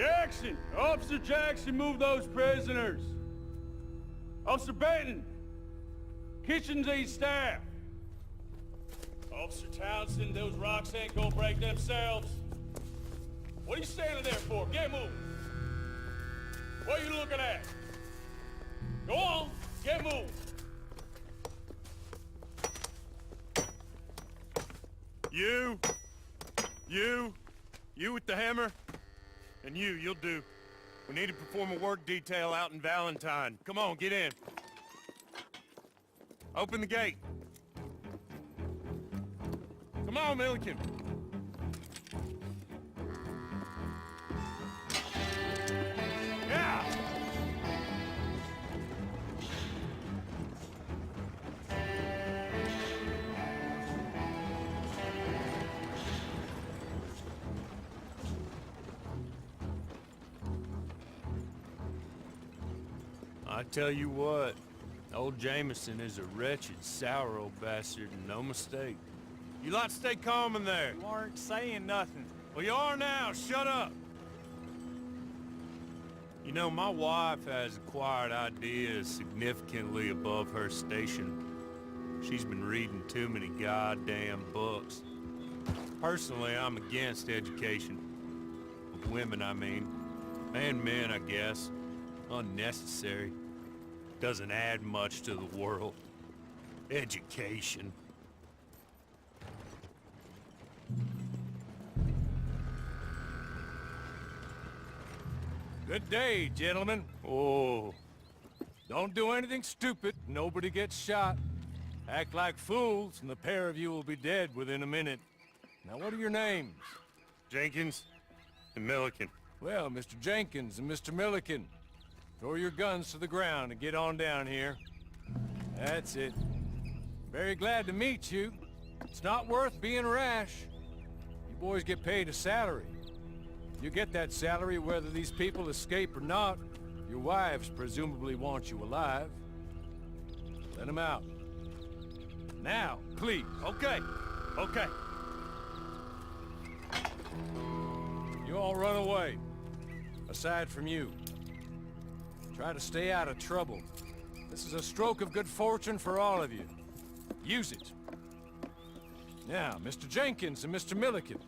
Jackson! Officer Jackson, move those prisoners! Officer Benton! Kitchens aid staff! Officer Townsend, those rocks ain't gonna break themselves. What are you standing there for? Get moving! What are you looking at? Go on, get moving! You with the hammer? And you'll do. We need to perform a work detail out in Valentine. Come on, get in. Open the gate. Come on, Milliken. Yeah! I tell you what, old Jameson is a wretched, sour old bastard, and no mistake. You lot stay calm in there. You aren't saying nothing. Well, you are now. Shut up. You know, my wife has acquired ideas significantly above her station. She's been reading too many goddamn books. Personally, I'm against education. Of women, I mean. And men, I guess. Unnecessary. Doesn't add much to the world. Education. Good day, gentlemen. Oh, Don't do anything stupid. Nobody gets shot. Act like fools, and the pair of you will be dead within a minute. Now, what are your names? Jenkins and Milliken. Well, Mr. Jenkins and Mr. Milliken, throw your guns to the ground and get on down here. That's it. Very glad to meet you. It's not worth being rash. You boys get paid a salary. You get that salary whether these people escape or not. Your wives presumably want you alive. Let them out. Now, please. Okay. You all run away. Aside from you. Try to stay out of trouble. This is a stroke of good fortune for all of you. Use it. Now, Mr. Jenkins and Mr. Milliken,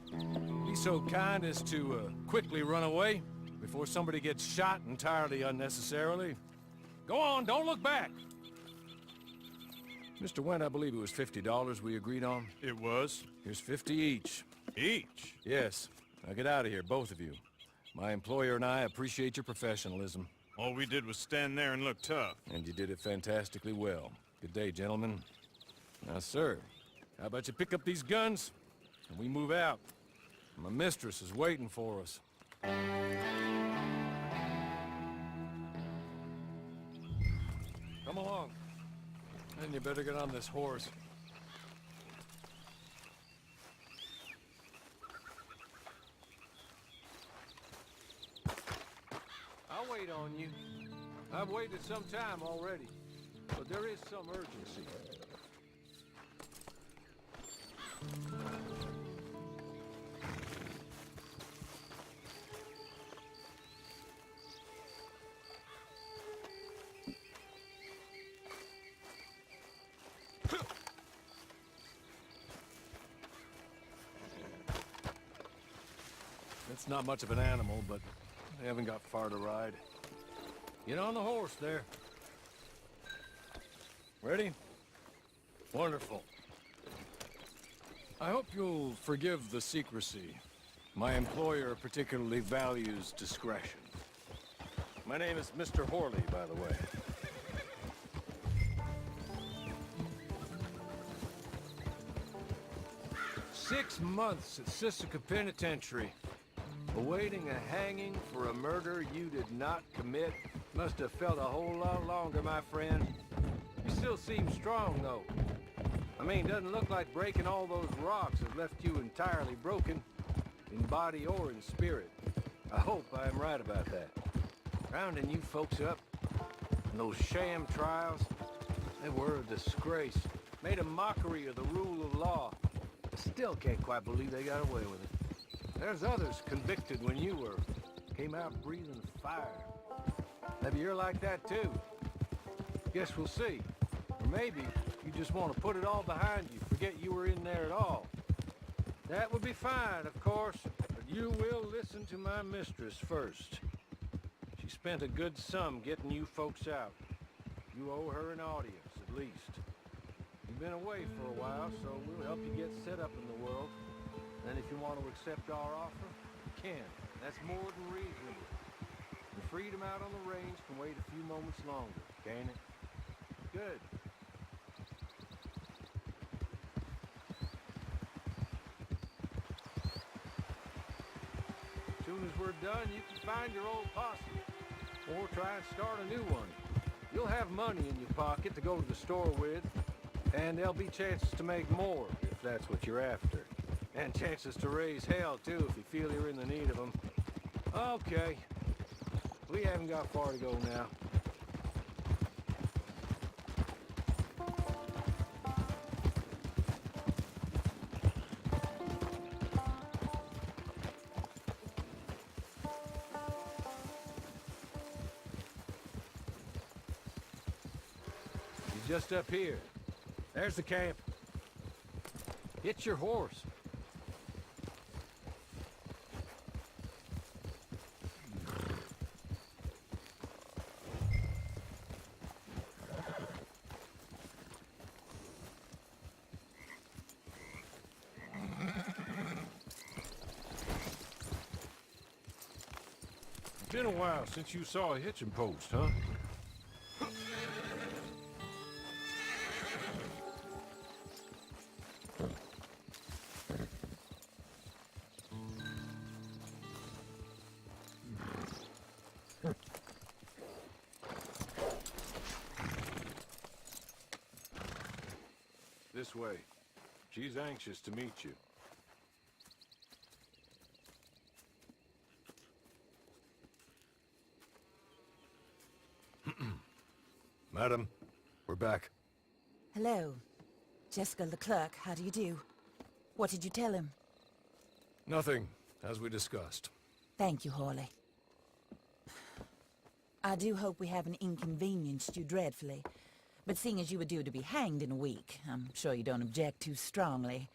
be so kind as to quickly run away before somebody gets shot entirely unnecessarily. Go on, don't look back. Mr. Wendt, I believe it was $50 we agreed on. It was. Here's 50 each. Each? Yes. Now get out of here, both of you. My employer and I appreciate your professionalism. All we did was stand there and look tough. And you did it fantastically well. Good day, gentlemen. Now, sir, how about you pick up these guns, and we move out? My mistress is waiting for us. Come along. And you better get on this horse. I'll wait on you. I've waited some time already, but there is some urgency. It's not much of an animal, but they haven't got far to ride. Get on the horse there. Ready? Wonderful. I hope you'll forgive the secrecy. My employer particularly values discretion. My name is Mr. Horley, by the way. "6 months at Sisika Penitentiary, awaiting a hanging for a murder you did not commit. Must have felt a whole lot longer, my friend. You still seem strong, though. I mean, doesn't look like breaking all those rocks has left you entirely broken, in body or in spirit. I hope I am right about that. Rounding you folks up, and those sham trials, they were a disgrace. Made a mockery of the rule of law. I still can't quite believe they got away with it. There's others convicted when you were. came out breathing fire. Maybe you're like that too. Guess we'll see. Or maybe you just want to put it all behind you, forget you were in there at all. That would be fine, of course, but you will listen to my mistress first. She spent a good sum getting you folks out. You owe her an audience, at least. You've been away for a while, so we'll help you get set up in the world. And if you want to accept our offer, you can. That's more than reasonable. The freedom out on the range can wait a few moments longer, can't it? Good. As soon as we're done, you can find your old posse. Or try and start a new one. You'll have money in your pocket to go to the store with. And there'll be chances to make more, if that's what you're after. And chances to raise hell, too, if you feel you're in the need of them. Okay. We haven't got far to go now. You're just up here. There's the camp. Get your horse. Been a while since you saw a hitching post, huh? This way. She's anxious to meet you. Madam, we're back. Hello. Jessica Leclerc, how do you do? What did you tell him? Nothing, as we discussed. Thank you, Hawley. I do hope we haven't inconvenienced you dreadfully. But seeing as you were due to be hanged in a week, I'm sure you don't object too strongly.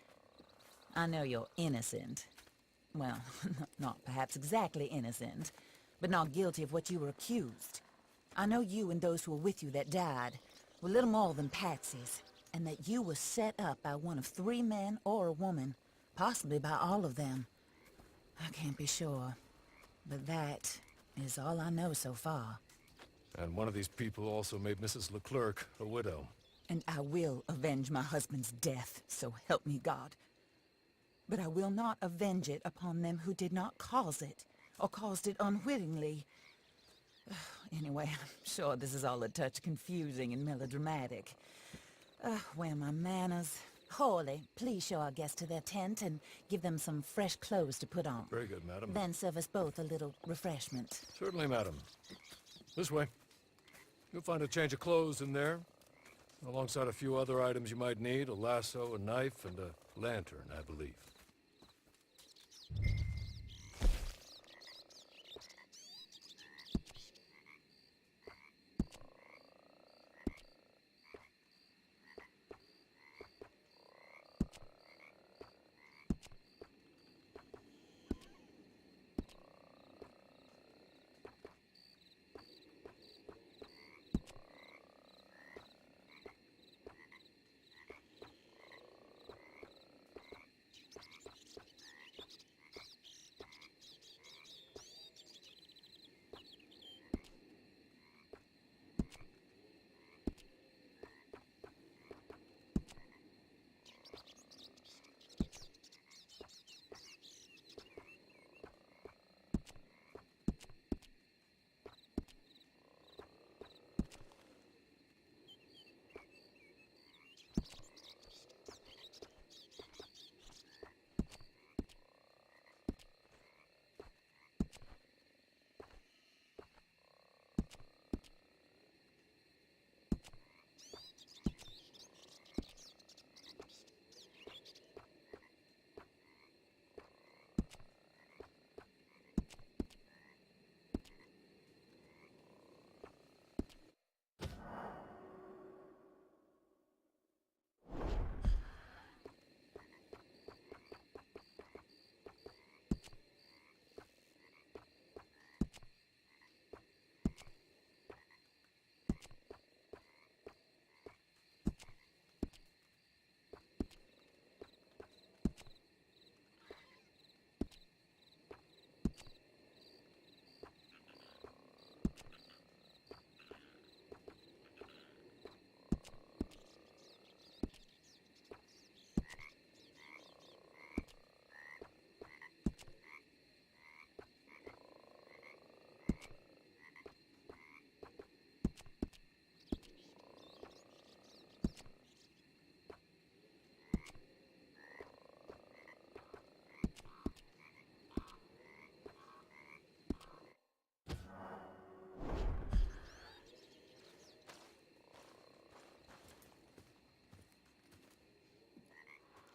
I know you're innocent. Well, not perhaps exactly innocent, but not guilty of what you were accused. I know you and those who were with you that died were little more than patsies, and that you were set up by one of 3 men or a woman, possibly by all of them. I can't be sure, but that is all I know so far. And one of these people also made Mrs. Leclerc a widow. And I will avenge my husband's death, so help me God. But I will not avenge it upon them who did not cause it, or caused it unwittingly. Anyway, I'm sure this is all a touch confusing and melodramatic. Where are my manners? Hawley, please show our guests to their tent and give them some fresh clothes to put on. Very good, madam. Then serve us both a little refreshment. Certainly, madam. This way. You'll find a change of clothes in there, alongside a few other items you might need, a lasso, a knife, and a lantern, I believe.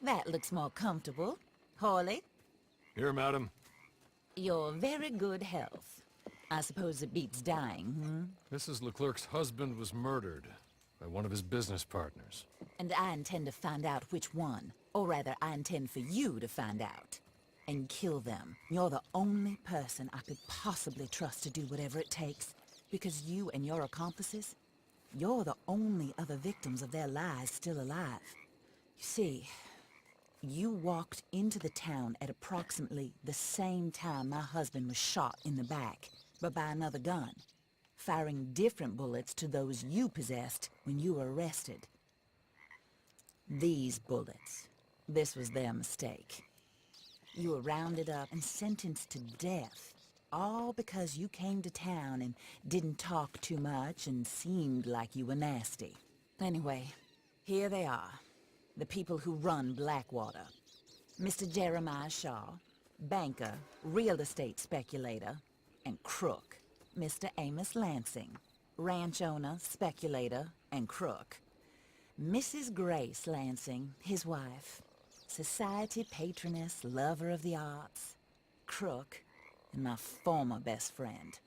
That looks more comfortable. Hawley, Here, madam. your very good health. I suppose it beats dying, hmm? Mrs. Leclerc's husband was murdered by one of his business partners. And I intend to find out which one. Or rather, I intend for you to find out. And kill them. You're the only person I could possibly trust to do whatever it takes. Because you and your accomplices, you're the only other victims of their lies still alive. You see, you walked into the town at approximately the same time my husband was shot in the back, but by another gun, firing different bullets to those you possessed when you were arrested. These bullets, this was their mistake. You were rounded up and sentenced to death, all because you came to town and didn't talk too much and seemed like you were nasty. Anyway, here they are, the people who run Blackwater. Mr. Jeremiah Shaw, banker, real estate speculator, and crook. Mr. Amos Lansing, ranch owner, speculator, and crook. Mrs. Grace Lansing, his wife, society patroness, lover of the arts, crook, and my former best friend.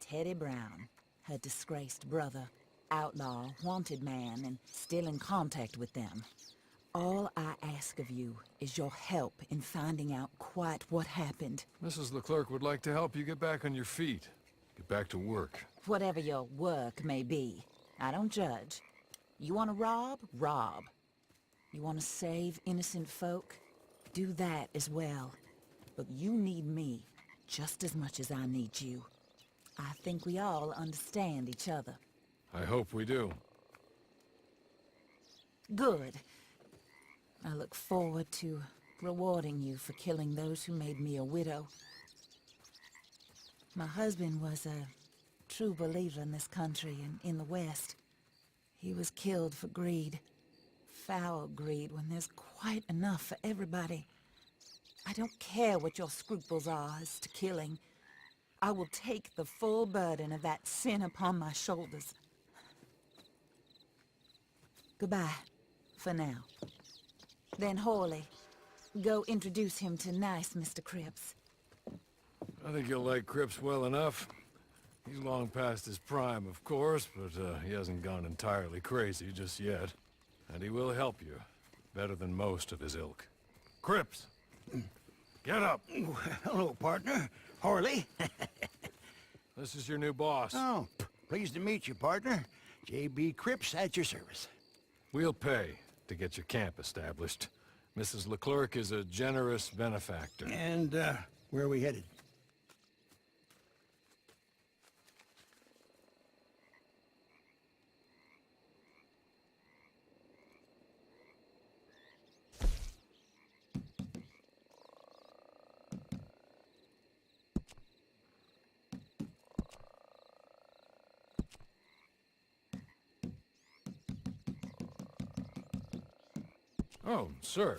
Teddy Brown, her disgraced brother, outlaw, wanted man, and still in contact with them. All I ask of you is your help in finding out quite what happened. Mrs. Leclerc would like to help you get back on your feet. Get back to work. Whatever your work may be, I don't judge. You want to rob? Rob. You want to save innocent folk? Do that as well. But you need me just as much as I need you. I think we all understand each other. I hope we do. Good. I look forward to rewarding you for killing those who made me a widow. My husband was a true believer in this country and in the West. He was killed for greed. Foul greed when there's quite enough for everybody. I don't care what your scruples are as to killing. I will take the full burden of that sin upon my shoulders. Goodbye, for now. Then Hawley, go introduce him to nice Mr. Cripps. I think you'll like Cripps well enough. He's long past his prime, of course, but he hasn't gone entirely crazy just yet. And he will help you, better than most of his ilk. Cripps! Get up! Hello, partner. Harley. This is your new boss. Oh, pleased to meet you, partner. J.B. Cripps at your service. We'll pay to get your camp established. Mrs. Leclerc is a generous benefactor. And, where are we headed? Oh, sir.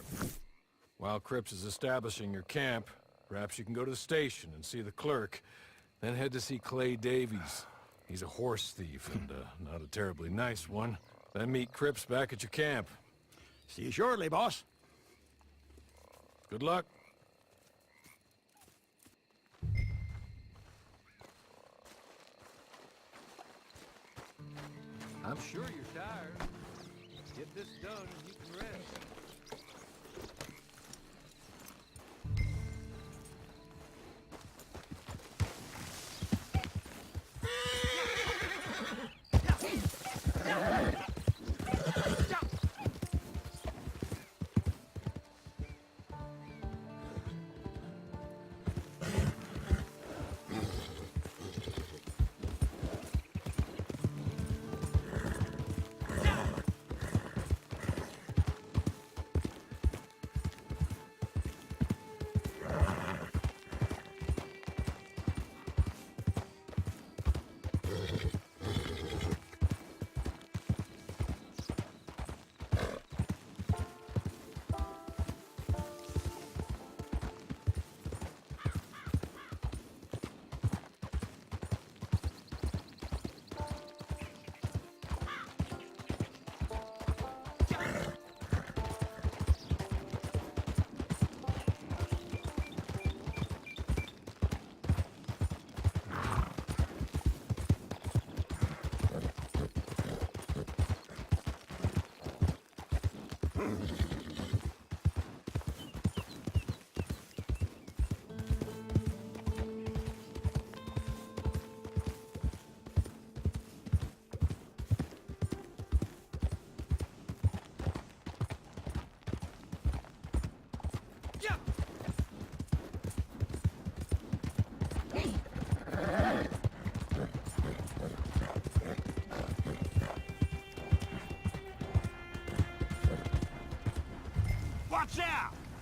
While Cripps is establishing your camp, perhaps you can go to the station and see the clerk, then head to see Clay Davies. He's a horse thief, and not a terribly nice one. Then meet Cripps back at your camp. See you shortly, boss. Good luck. I'm sure you're tired. Get this done and you can rest.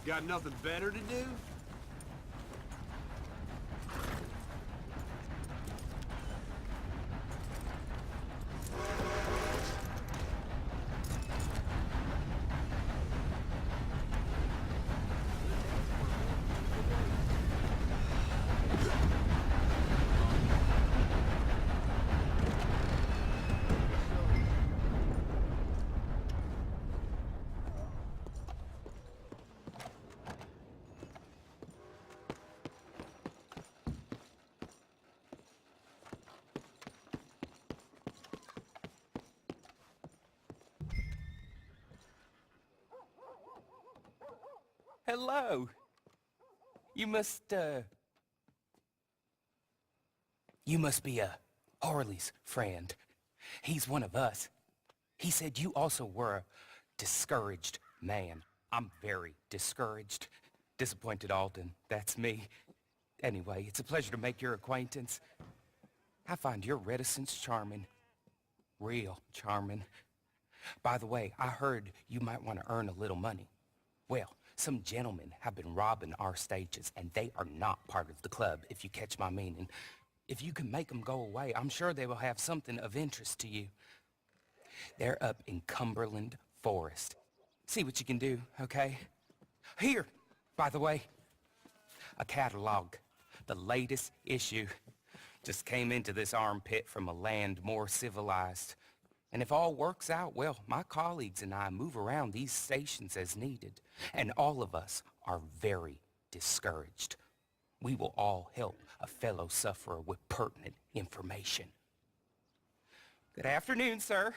Got nothing better to do? Hello. You must be, Harley's friend. He's one of us. He said you also were a discouraged man. I'm very discouraged. Disappointed Alden, that's me. Anyway, it's a pleasure to make your acquaintance. I find your reticence charming. Real charming. By the way, I heard you might want to earn a little money. Well, some gentlemen have been robbing our stages, and they are not part of the club, if you catch my meaning. If you can make them go away, I'm sure they will have something of interest to you. They're up in Cumberland Forest. See what you can do, okay? Here, by the way, a catalog. The latest issue. Just came into this armpit from a land more civilized. And if all works out, well, my colleagues and I move around these stations as needed. And all of us are very discouraged. We will all help a fellow sufferer with pertinent information. Good afternoon, sir.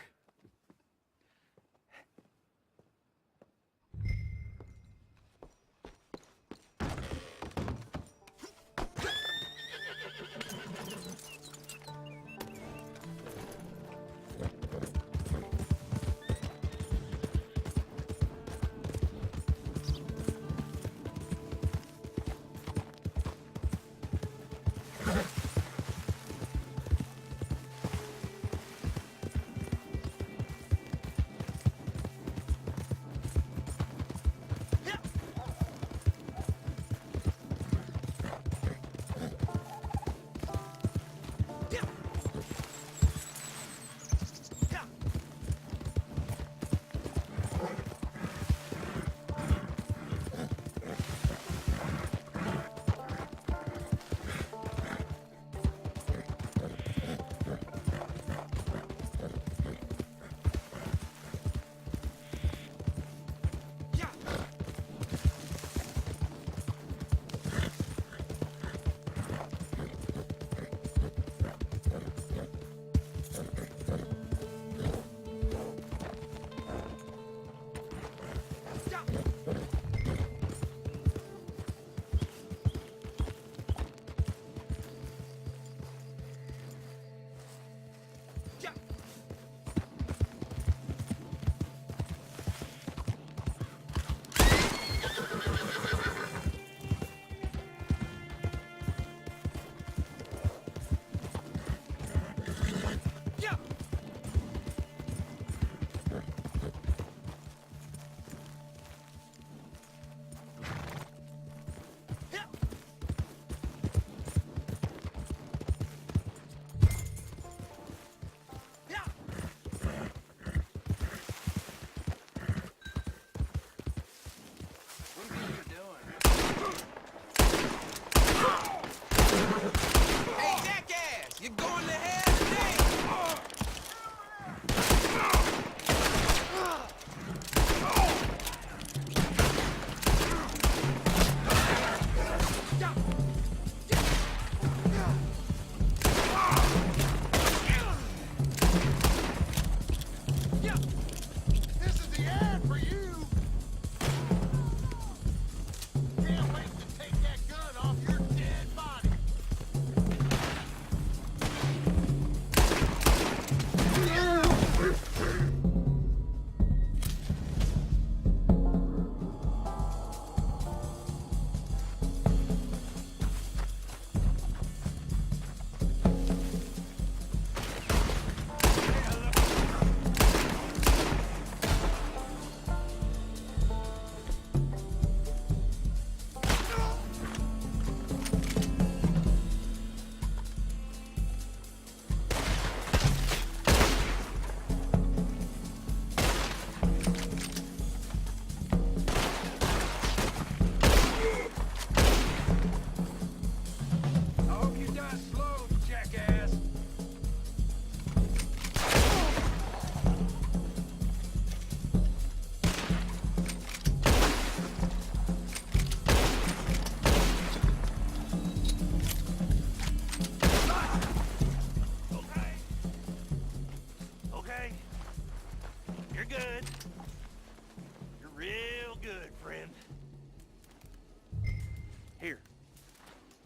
Here.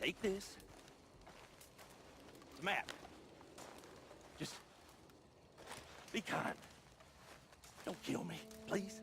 Take this. It's a map. Just be kind. Don't kill me, please.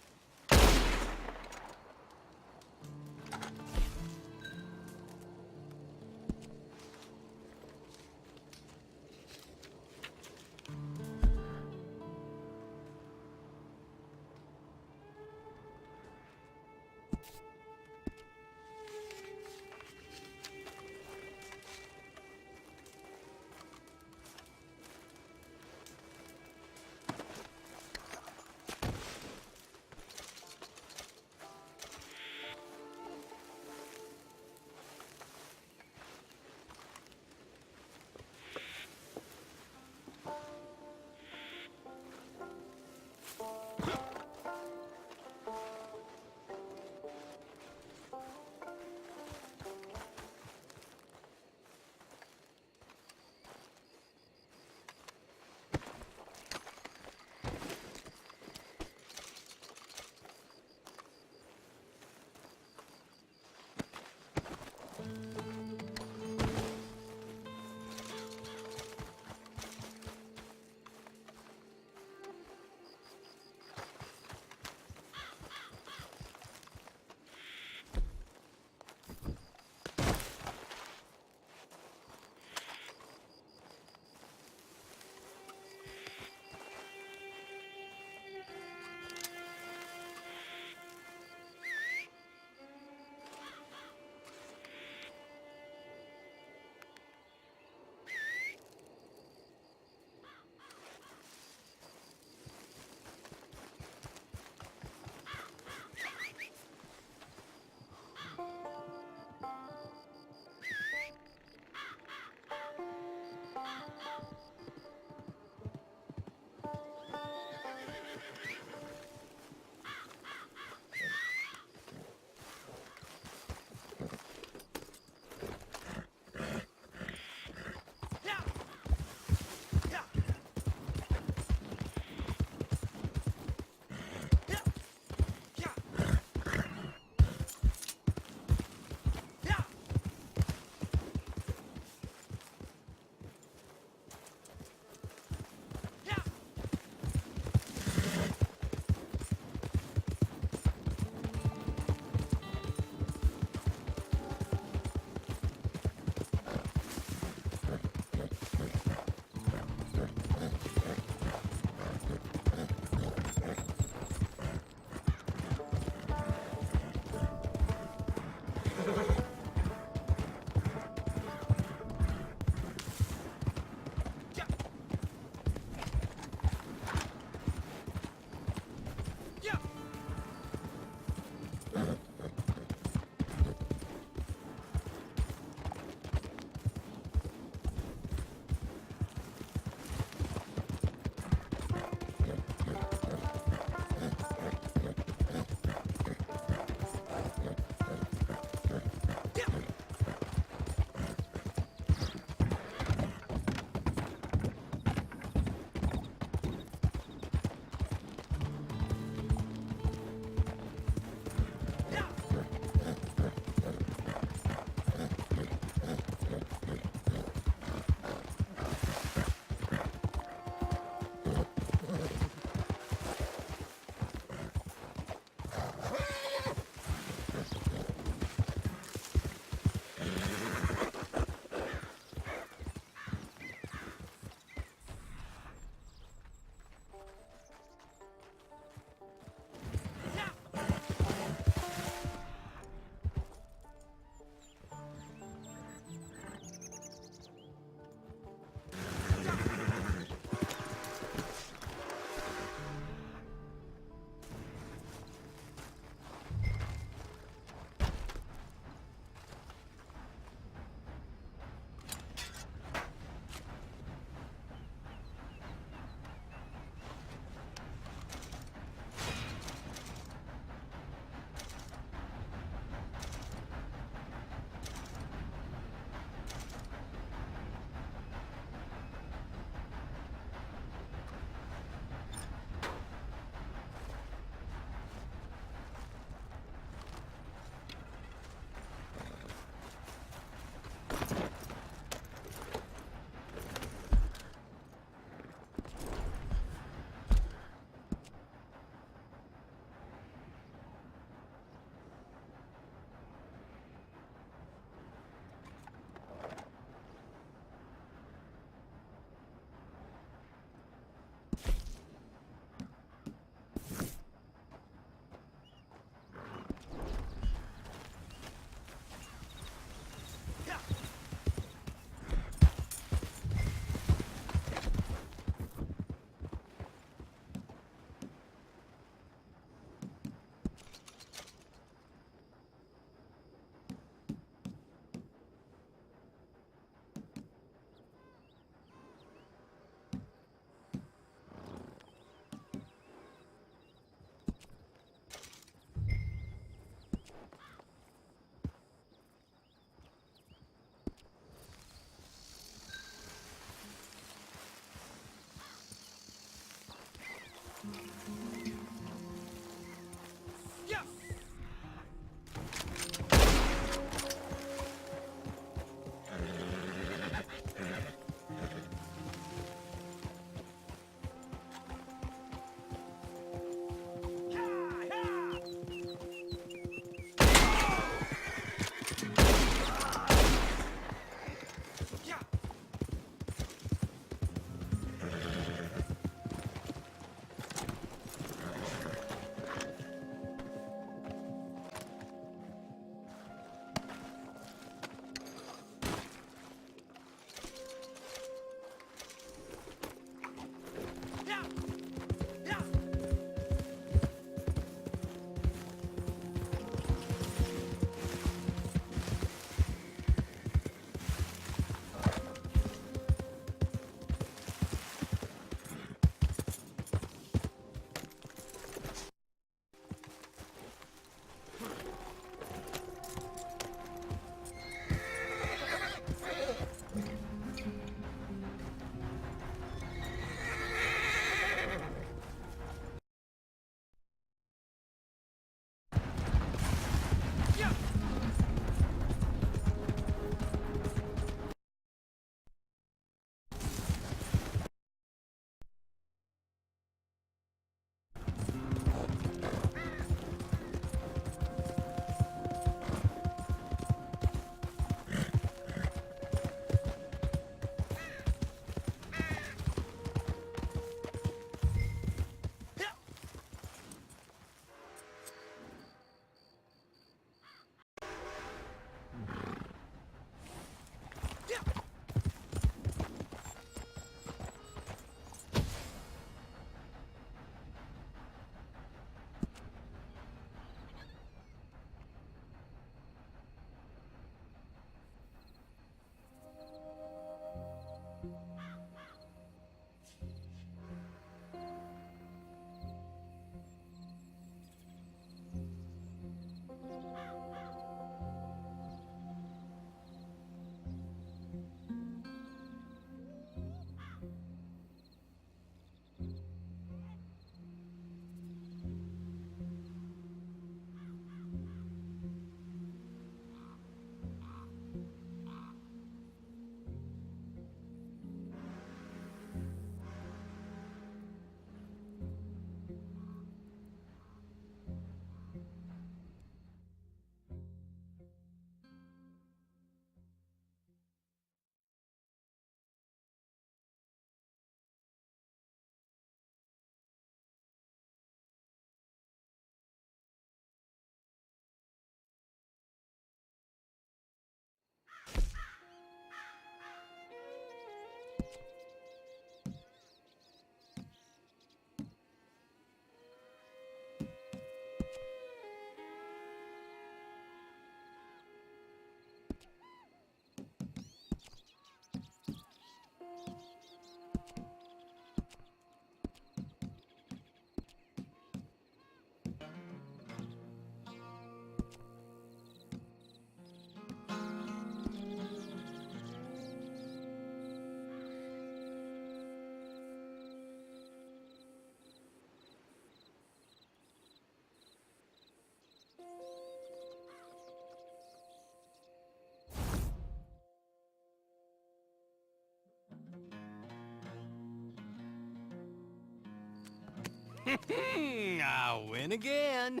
I win again.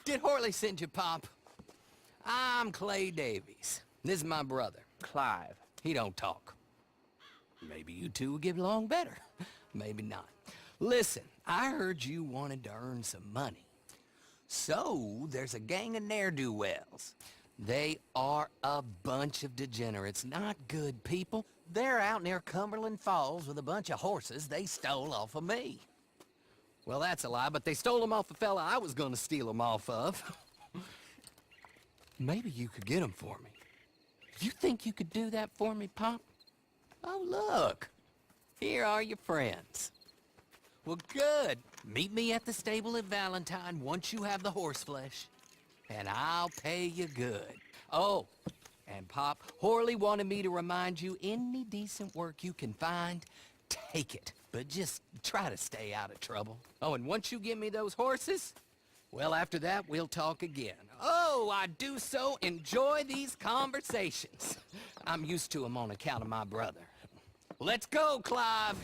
Did Horley send you, Pop? I'm Clay Davies. This is my brother, Clive. He don't talk. Maybe you two will get along better. maybe not. Listen, I heard you wanted to earn some money. So, there's a gang of ne'er-do-wells. They are a bunch of degenerates, not good people. They're out near Cumberland Falls with a bunch of horses they stole off of me. Well, that's a lie, but they stole them off the fella I was gonna steal them off of. Maybe you could get them for me. You think you could do that for me, Pop? Oh, look. Here are your friends. Well, good. Meet me at the stable at Valentine once you have the horse flesh, and I'll pay you good. Oh, and Pop, Horley wanted me to remind you, any decent work you can find, take it. But just try to stay out of trouble. Oh, and once you give me those horses, well, after that, we'll talk again. Oh, I do so enjoy these conversations. I'm used to them on account of my brother. Let's go, Clive.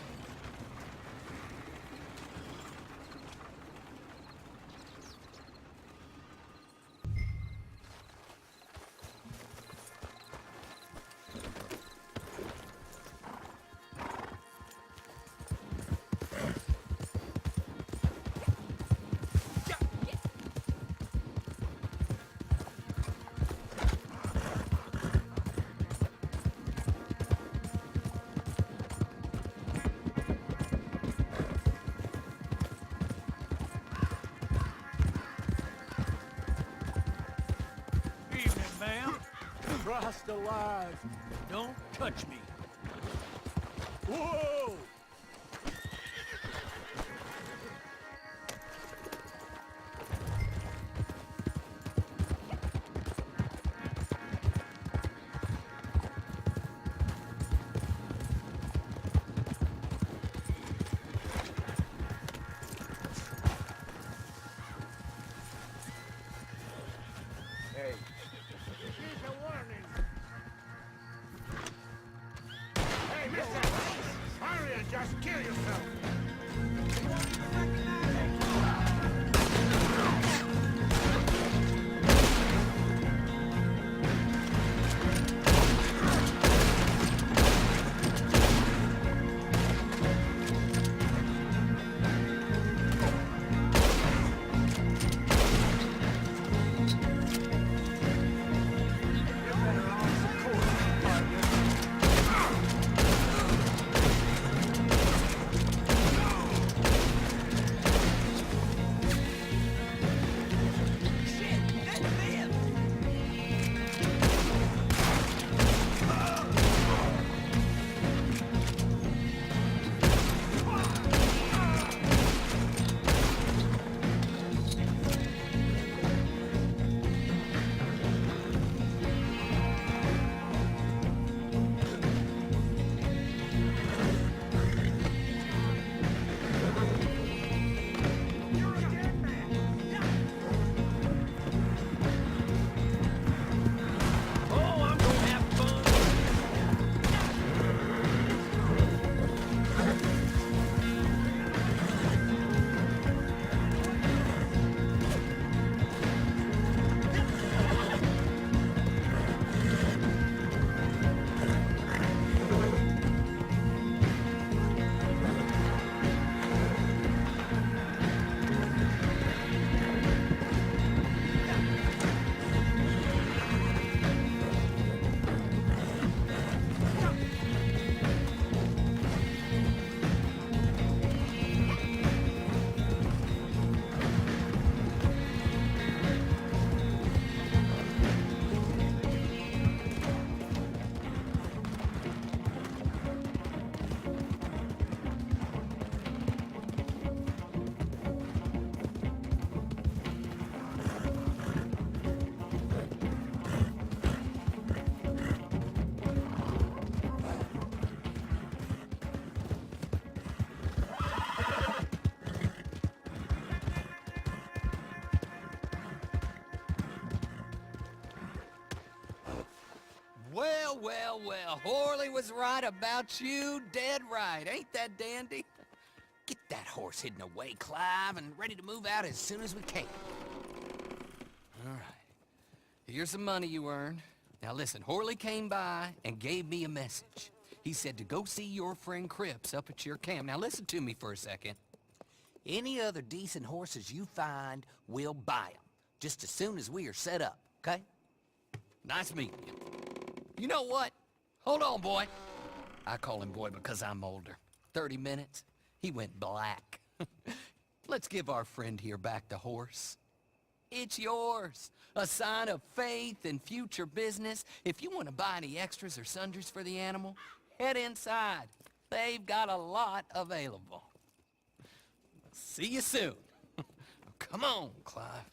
Christ alive. Don't touch me. Whoa! Hey. Here's a warning. Hey, mister! Hurry and just kill yourself! Well, Horley was right about you, dead right. Ain't that dandy? Get that horse hidden away, Clive, and ready to move out as soon as we can. All right. Here's some money you earned. Now listen, Horley came by and gave me a message. He said to go see your friend Cripps up at your camp. Now listen to me for a second. Any other decent horses you find, we'll buy them. Just as soon as we are set up, okay? Nice meeting you. You know what? Hold on, boy. I call him boy because I'm older. 30 minutes, he went black. Let's give our friend here back the horse. It's yours. A sign of faith and future business. If you want to buy any extras or sundries for the animal, head inside. They've got a lot available. See you soon. Come on, Clive.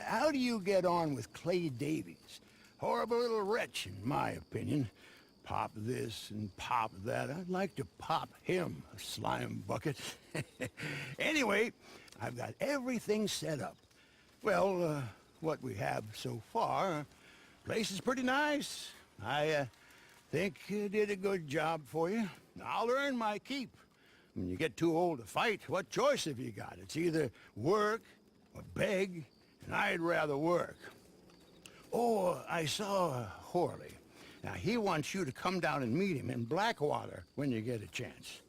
How do you get on with Clay Davies? Horrible little wretch, in my opinion. Pop this and pop that. I'd like to pop him, a slime bucket. Anyway, I've got everything set up. Well, what we have so far, Place is pretty nice. I think you did a good job for you. I'll earn my keep. When you get too old to fight, what choice have you got? It's either work or beg, and I'd rather work. Oh, I saw Horley. Now, he wants you to come down and meet him in Blackwater when you get a chance.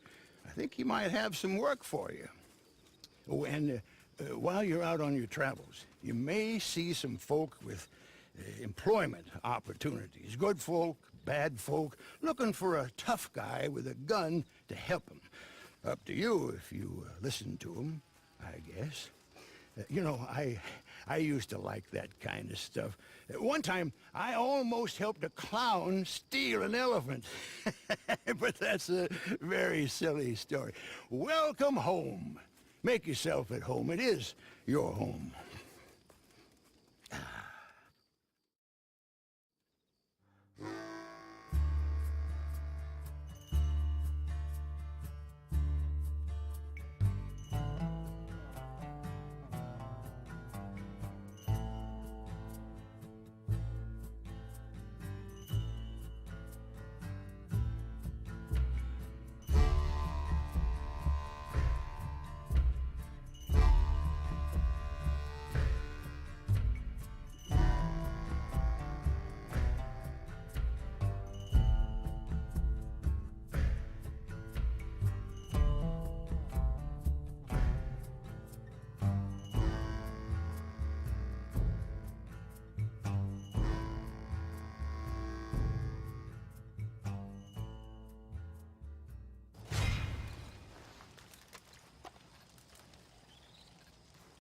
I think he might have some work for you. Oh, and while you're out on your travels, you may see some folk with employment opportunities. Good folk, bad folk, looking for a tough guy with a gun to help them. Up to you if you listen to them, I guess. You know, I used to like that kind of stuff. One time, I almost helped a clown steal an elephant. But that's a very silly story. Welcome home. Make yourself at home. It is your home.